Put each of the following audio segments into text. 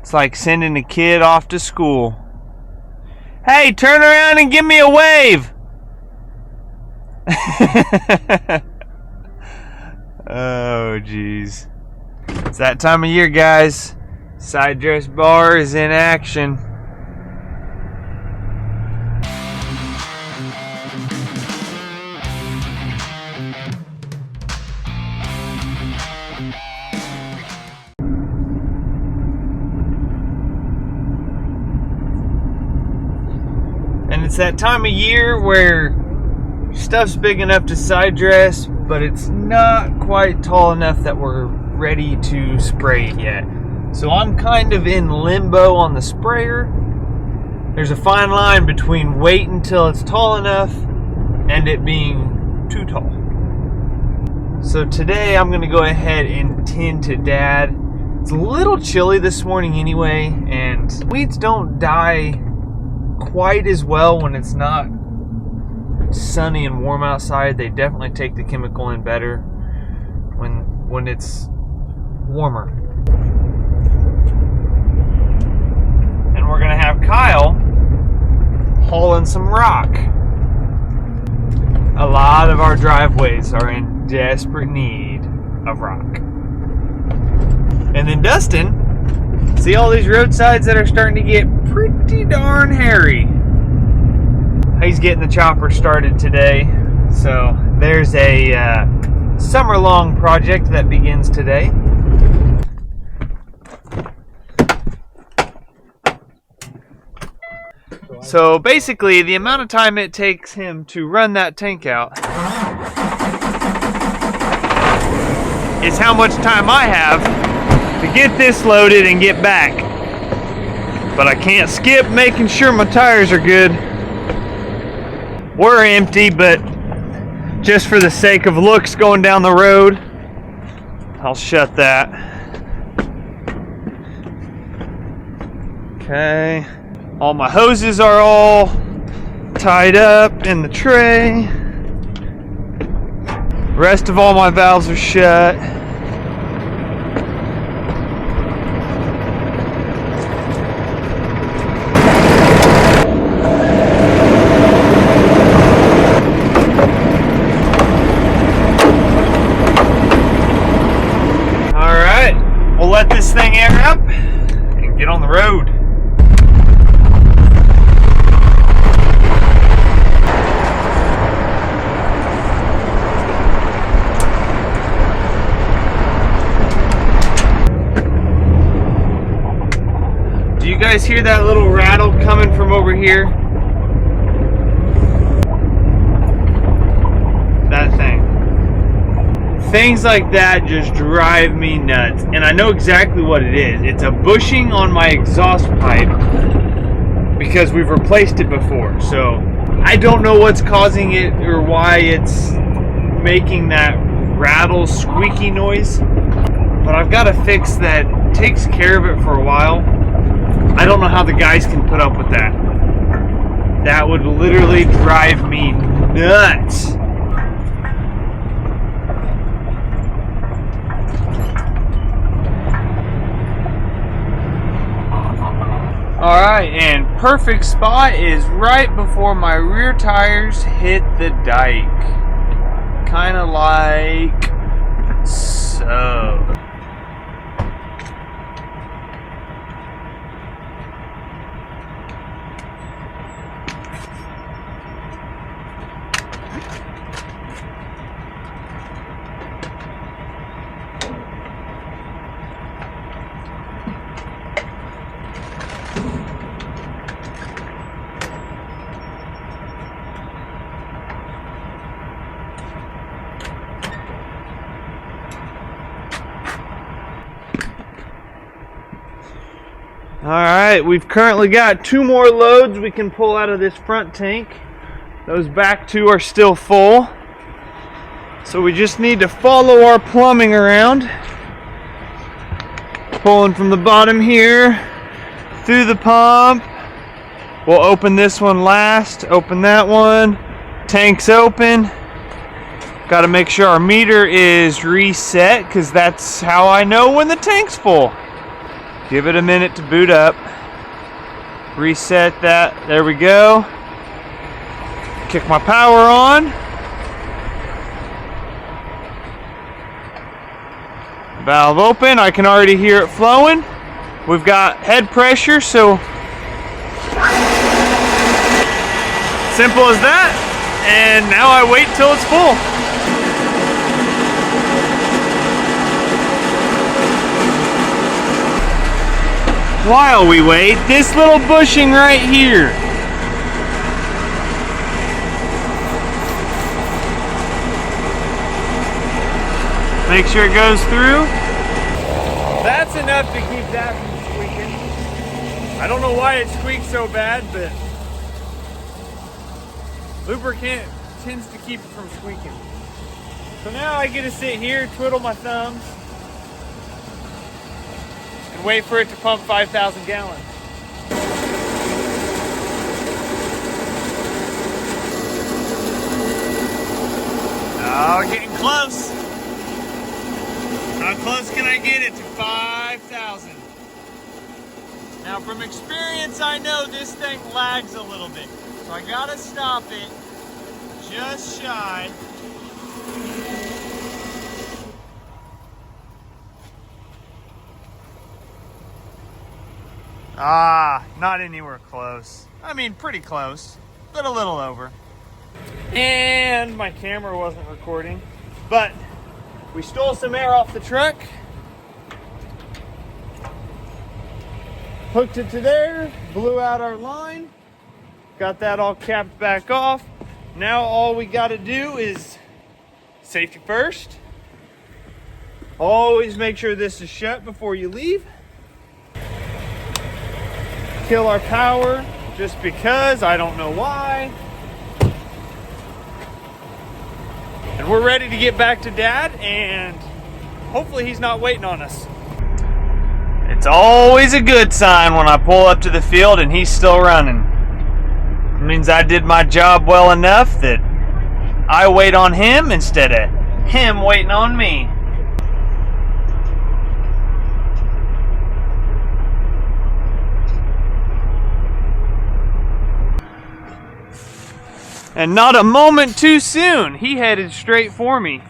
It's like sending a kid off to school. Hey, turn around and give me a wave! Oh, jeez. It's that time of year, guys. Side dress bar is in action. And it's that time of year where stuff's big enough to side dress, but it's not quite tall enough that we're ready to spray it yet. So I'm kind of in limbo on the sprayer. There's a fine line between waiting until it's tall enough and it being too tall. So today I'm going to go ahead and tend to Dad. It's a little chilly this morning anyway, and weeds don't die quite as well when it's not sunny and warm outside. They definitely take the chemical in better when it's warmer. And we're gonna have Kyle hauling some rock. A lot of our driveways are in desperate need of rock. And then Dustin, see all these roadsides that are starting to get pretty darn hairy. He's getting the chopper started today. So there's a summer-long project that begins today. So basically, the amount of time it takes him to run that tank out is how much time I have to get this loaded and get back. But I can't skip making sure my tires are good. We're empty, but just for the sake of looks going down the road, I'll shut that. Okay. All my hoses are all tied up in the tray. Rest of all my valves are shut. Let this thing air up and get on the road. Do you guys hear that little rattle coming from over here? That thing. Things like that just drive me nuts, and I know exactly what it is. It's a bushing on my exhaust pipe because we've replaced it before. So I don't know what's causing it or why it's making that rattle squeaky noise, but I've got a fix that takes care of it for a while. I don't know how the guys can put up with that. That would literally drive me nuts. Alright, and perfect spot is right before my rear tires hit the dike. Kinda like so. Alright, we've currently got 2 more loads we can pull out of this front tank. Those back 2 are still full. So we just need to follow our plumbing around. Pulling from the bottom here, through the pump. We'll open this one last, open that one. Tank's open. Got to make sure our meter is reset, because that's how I know when the tank's full. Give it a minute to boot up. Reset that. There we go. Kick my power on. Valve open. I can already hear it flowing. We've got head pressure, so simple as that. And now I wait till it's full. While we wait, this little bushing right here. Make sure it goes through. That's enough to keep that from squeaking. I don't know why it squeaks so bad, but lubricant tends to keep it from squeaking. So now I get to sit here, twiddle my thumbs, and wait for it to pump 5,000 gallons. Oh, getting close. How close can I get it to 5,000? Now from experience, I know this thing lags a little bit. So I gotta stop it just shy. Not anywhere close. I mean, pretty close, but a little over. And my camera wasn't recording, but we stole some air off the truck, hooked it to there, blew out our line, got that all capped back off. Now all we got to do is safety first. Always make sure this is shut before you leave. Kill our power just because, I don't know why. And we're ready to get back to Dad, and hopefully he's not waiting on us. It's always a good sign when I pull up to the field and he's still running. It means I did my job well enough that I wait on him instead of him waiting on me. And not a moment too soon, he headed straight for me.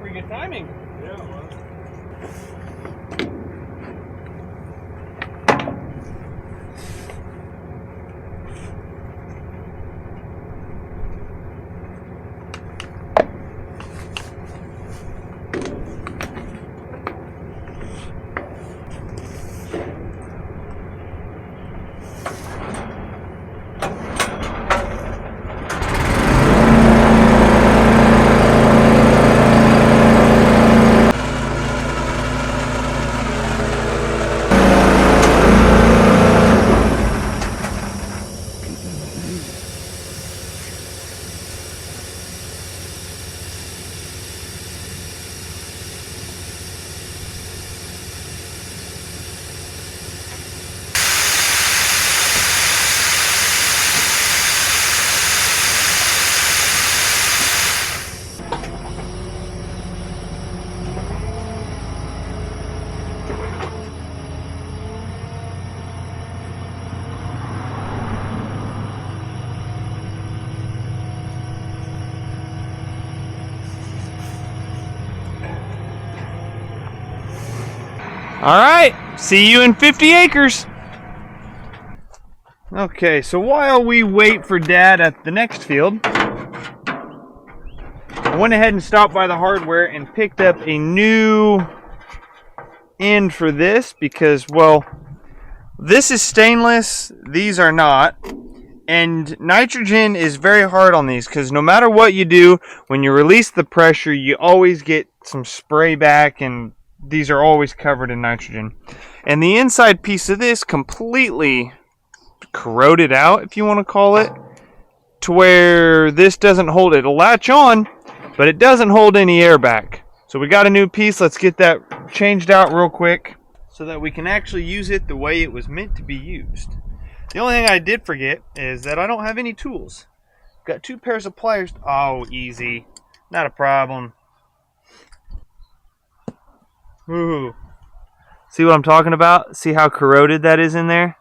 Pretty good timing. Yeah, it was. All right, see you in 50 acres. Okay, so while we wait for Dad at the next field, I went ahead and stopped by the hardware and picked up a new end for this because, well, this is stainless, these are not. And nitrogen is very hard on these because no matter what you do, when you release the pressure, you always get some spray back, and these are always covered in nitrogen. And the inside piece of this completely corroded out, if you want to call it. to where this doesn't hold it. It'll latch on, but it doesn't hold any air back. So we got a new piece. Let's get that changed out real quick so that we can actually use it the way it was meant to be used. The only thing I did forget is that I don't have any tools. Got 2 pairs of pliers. Oh, easy. Not a problem. Ooh. See what I'm talking about? See how corroded that is in there?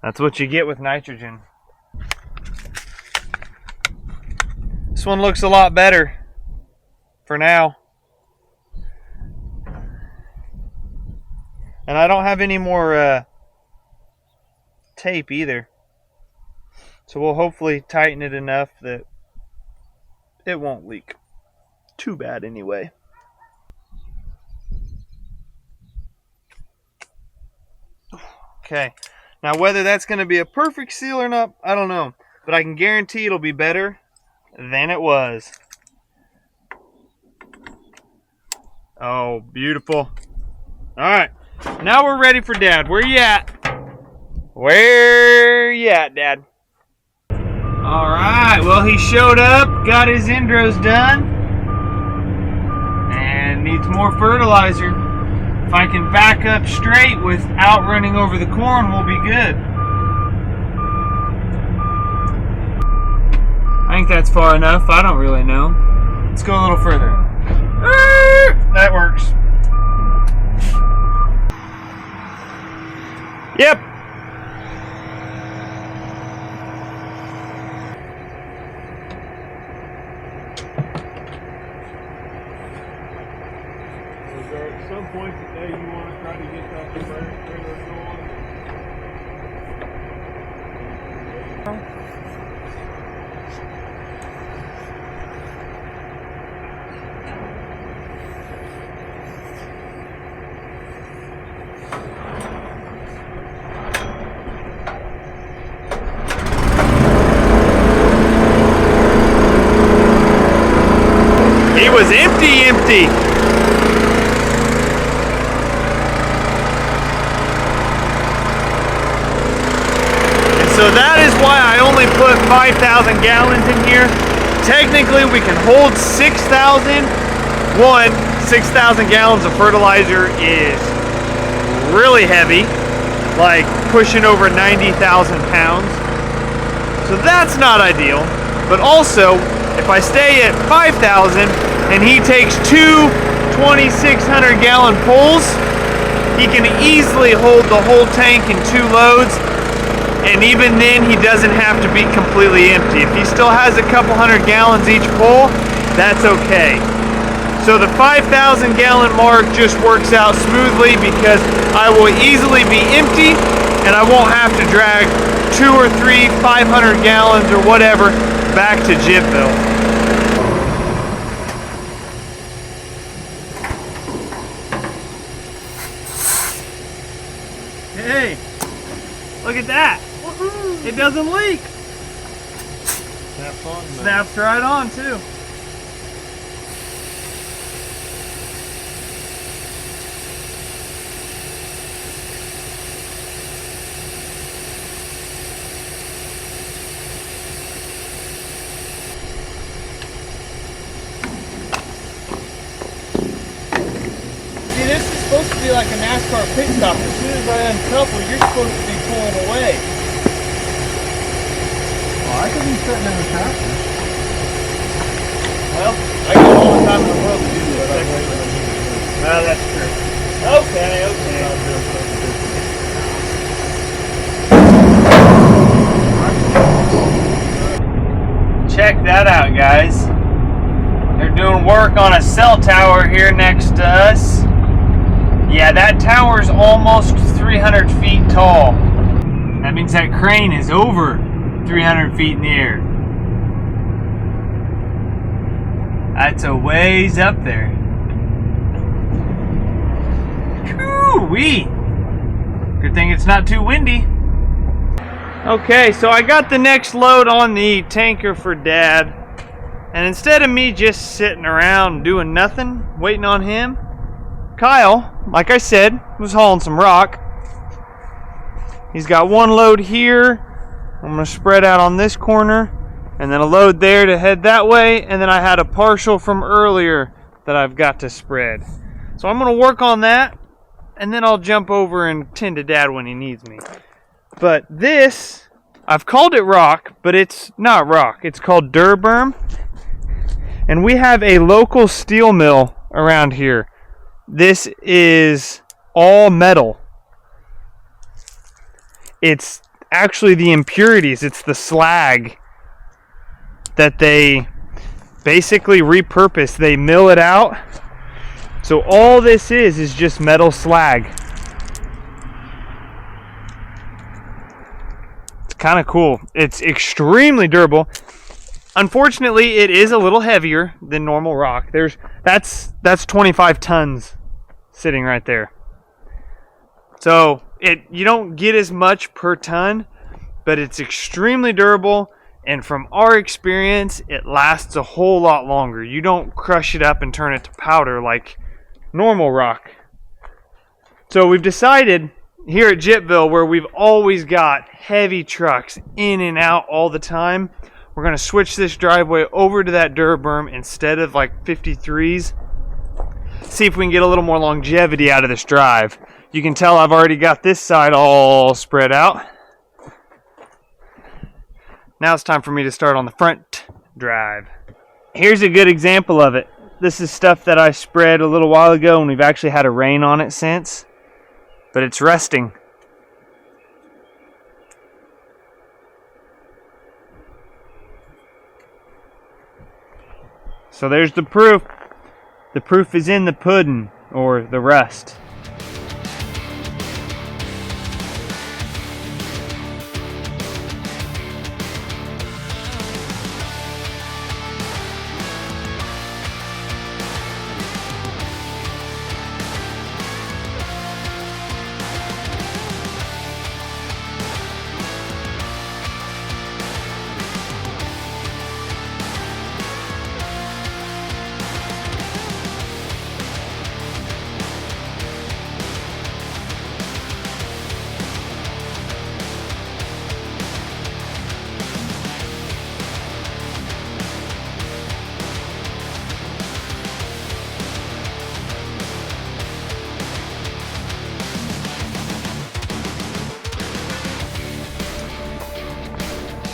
That's what you get with nitrogen. This one looks a lot better for now. And I don't have any more tape either. So we'll hopefully tighten it enough that it won't leak too bad anyway. Okay, now whether that's going to be a perfect seal or not, I don't know. But I can guarantee it'll be better than it was. Oh, beautiful. Alright, now we're ready for Dad. Where you at? Where you at, Dad? Alright, well he showed up, got his indros done, and needs more fertilizer. If I can back up straight without running over the corn, we'll be good. I think that's far enough. I don't really know. Let's go a little further. That works. Yep. Is there at some point today you want to try to get that trailer going? He was empty. So that is why I only put 5,000 gallons in here. Technically, we can hold 6,000. 6,000 gallons of fertilizer is really heavy, like pushing over 90,000 pounds. So that's not ideal. But also, if I stay at 5,000 and he takes 2 2,600 gallon pulls, he can easily hold the whole tank in 2 loads. And even then, he doesn't have to be completely empty. If he still has a couple hundred gallons each pull, that's okay. So the 5,000 gallon mark just works out smoothly because I will easily be empty and I won't have to drag 2 or 3 500 gallons or whatever back to Jibville. Hey, look at that. It doesn't leak. Snaps on. Snaps right on too. See, this is supposed to be like a NASCAR pit stop. As soon as I uncouple, you're supposed to be pulling away. I could be sitting in the tractor. Well, I got all the time in the world to do this. Well, that's true. Okay. Check that out, guys. They're doing work on a cell tower here next to us. Yeah, that tower's almost 300 feet tall. That means that crane is over 300 feet in the air. That's a ways up there. Woo-wee! Good thing it's not too windy. Okay, so I got the next load on the tanker for Dad. And instead of me just sitting around doing nothing, waiting on him, Kyle, like I said, was hauling some rock. He's got one load here, I'm going to spread out on this corner, and then a load there to head that way, and then I had a partial from earlier that I've got to spread. So I'm going to work on that, and then I'll jump over and tend to Dad when he needs me. But this, I've called it rock, but it's not rock. It's called Durberm. And we have a local steel mill around here. This is all metal. It's actually the impurities. It's the slag that they basically repurpose. They mill it out. So all this is just metal slag. It's kind of cool. It's extremely durable. Unfortunately, it is a little heavier than normal rock. That's 25 tons sitting right there. So you don't get as much per ton, but it's extremely durable, and from our experience, it lasts a whole lot longer. You don't crush it up and turn it to powder like normal rock. So we've decided here at Jitville, where we've always got heavy trucks in and out all the time, we're going to switch this driveway over to that Durberm instead of like 53s. See if we can get a little more longevity out of this drive. You can tell I've already got this side all spread out. Now it's time for me to start on the front drive. Here's a good example of it. This is stuff that I spread a little while ago, and we've actually had a rain on it since, but it's resting. So there's the proof. The proof is in the pudding, or the rust.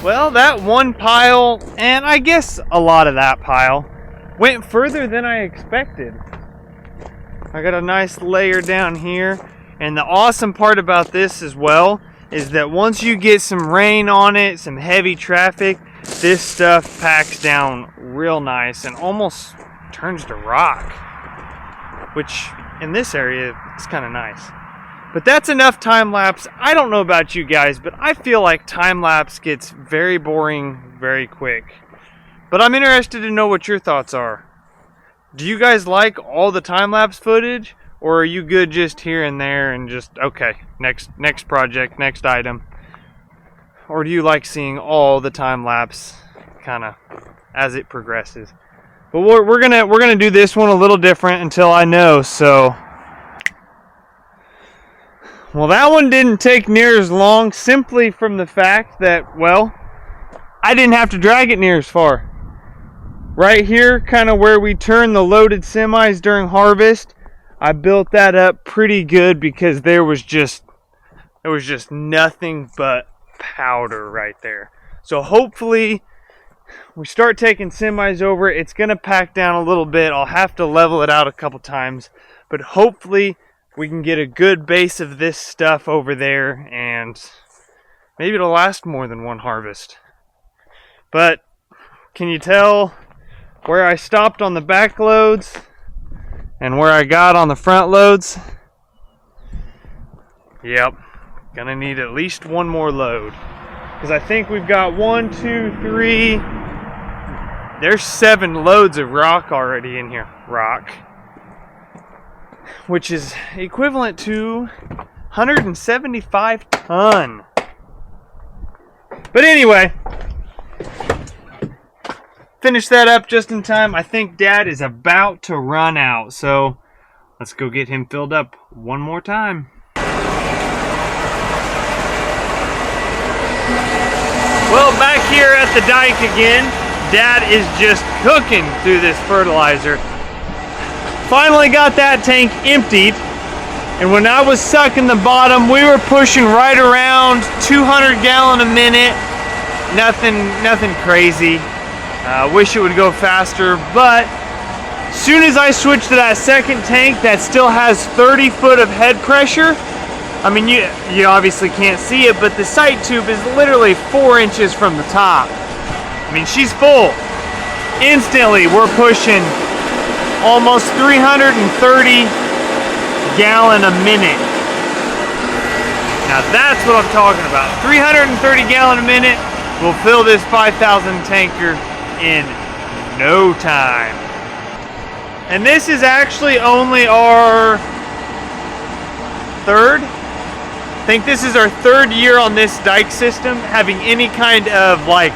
Well, that one pile, and I guess a lot of that pile, went further than I expected. I got a nice layer down here, and the awesome part about this as well is that once you get some rain on it, some heavy traffic, this stuff packs down real nice and almost turns to rock, which in this area is kind of nice. But that's enough time-lapse. I don't know about you guys, but I feel like time-lapse gets very boring very quick. But I'm interested to know what your thoughts are. Do you guys like all the time-lapse footage? Or are you good just here and there and just, okay, next project, next item? Or do you like seeing all the time-lapse kind of as it progresses? But we're gonna do this one a little different until I know, so... Well, that one didn't take near as long simply from the fact that, well, I didn't have to drag it near as far. Right here, kind of where we turn the loaded semis during harvest, I built that up pretty good because there was just nothing but powder right there. So hopefully we start taking semis over. It's going to pack down a little bit. I'll have to level it out a couple times, but hopefully we can get a good base of this stuff over there, and maybe it'll last more than one harvest. But can you tell where I stopped on the back loads and where I got on the front loads? Yep, gonna need at least one more load, because I think we've got 1, 2, 3, there's 7 loads of rock already in here. Rock. Which is equivalent to 175 ton. But anyway, finish that up just in time. I think Dad is about to run out, so let's go get him filled up one more time. Well, back here at the dike again, Dad is just cooking through this fertilizer. Finally got that tank emptied, and when I was sucking the bottom, we were pushing right around 200 gallon a minute. Nothing crazy. Wish it would go faster, but as soon as I switched to that second tank that still has 30 foot of head pressure, I mean, you obviously can't see it, but the sight tube is literally 4 inches from the top. I mean, she's full. Instantly, we're pushing almost 330 gallon a minute. Now that's what I'm talking about. 330 gallon a minute will fill this 5,000 tanker in no time. And this is actually only our third. I think this is our third year on this dike system having any kind of like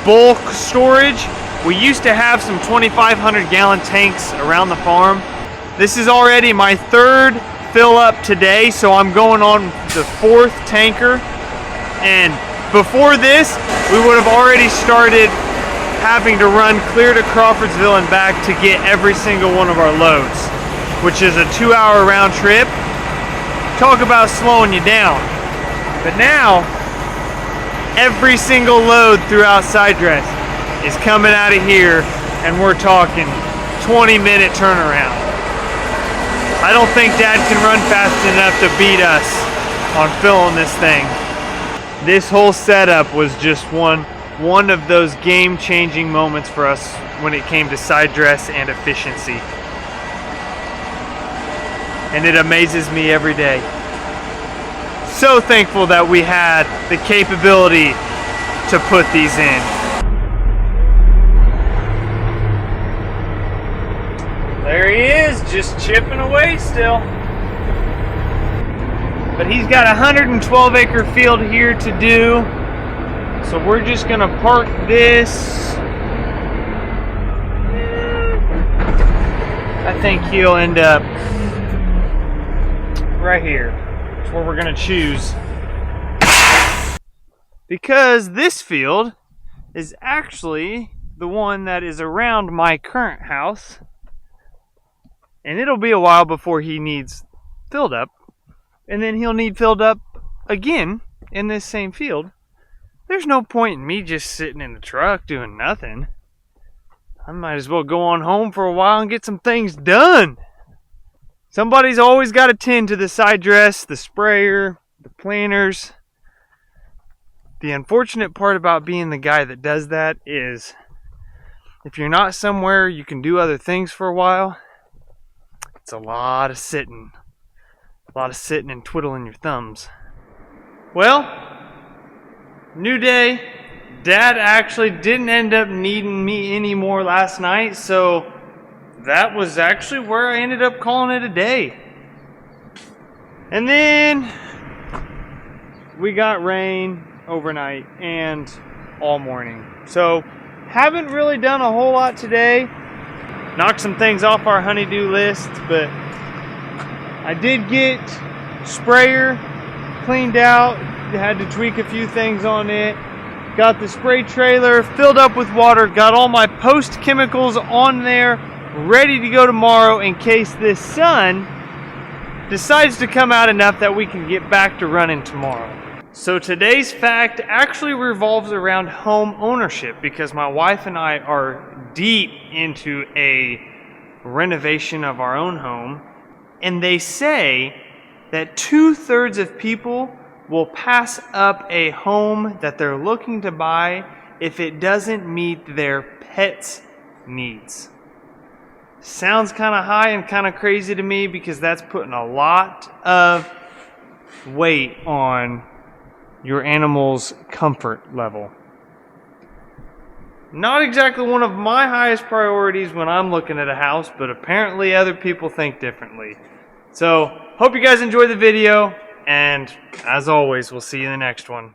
bulk storage. We used to have some 2,500 gallon tanks around the farm. This is already my third fill up today, so I'm going on the fourth tanker. And before this, we would have already started having to run clear to Crawfordsville and back to get every single one of our loads, which is a 2-hour round trip. Talk about slowing you down. But now, every single load throughout side dress is coming out of here, and we're talking 20-minute turnaround. I don't think Dad can run fast enough to beat us on filling this thing. This whole setup was just one of those game-changing moments for us when it came to side dress and efficiency. And it amazes me every day. So thankful that we had the capability to put these in. There he is, just chipping away still. But he's got a 112 acre field here to do. So we're just gonna park this. I think he'll end up right here. That's where we're gonna choose. Because this field is actually the one that is around my current house. And it'll be a while before he needs filled up. And then he'll need filled up again in this same field. There's no point in me just sitting in the truck doing nothing. I might as well go on home for a while and get some things done. Somebody's always got to tend to the side dress, the sprayer, the planters. The unfortunate part about being the guy that does that is if you're not somewhere you can do other things for a while, it's a lot of sitting. A lot of sitting and twiddling your thumbs. Well, new day. Dad actually didn't end up needing me anymore last night, so that was actually where I ended up calling it a day. And then we got rain overnight and all morning. So haven't really done a whole lot today. Knocked some things off our honeydew list, but I did get sprayer cleaned out. Had to tweak a few things on it. Got the spray trailer filled up with water. Got all my post chemicals on there, ready to go tomorrow in case this sun decides to come out enough that we can get back to running tomorrow. So today's fact actually revolves around home ownership because my wife and I are deep into a renovation of our own home. And they say that 2/3 of people will pass up a home that they're looking to buy if it doesn't meet their pets' needs. Sounds kind of high and kind of crazy to me because that's putting a lot of weight on your animal's comfort level. Not exactly one of my highest priorities when I'm looking at a house, but apparently other people think differently. So, hope you guys enjoyed the video, and as always, we'll see you in the next one.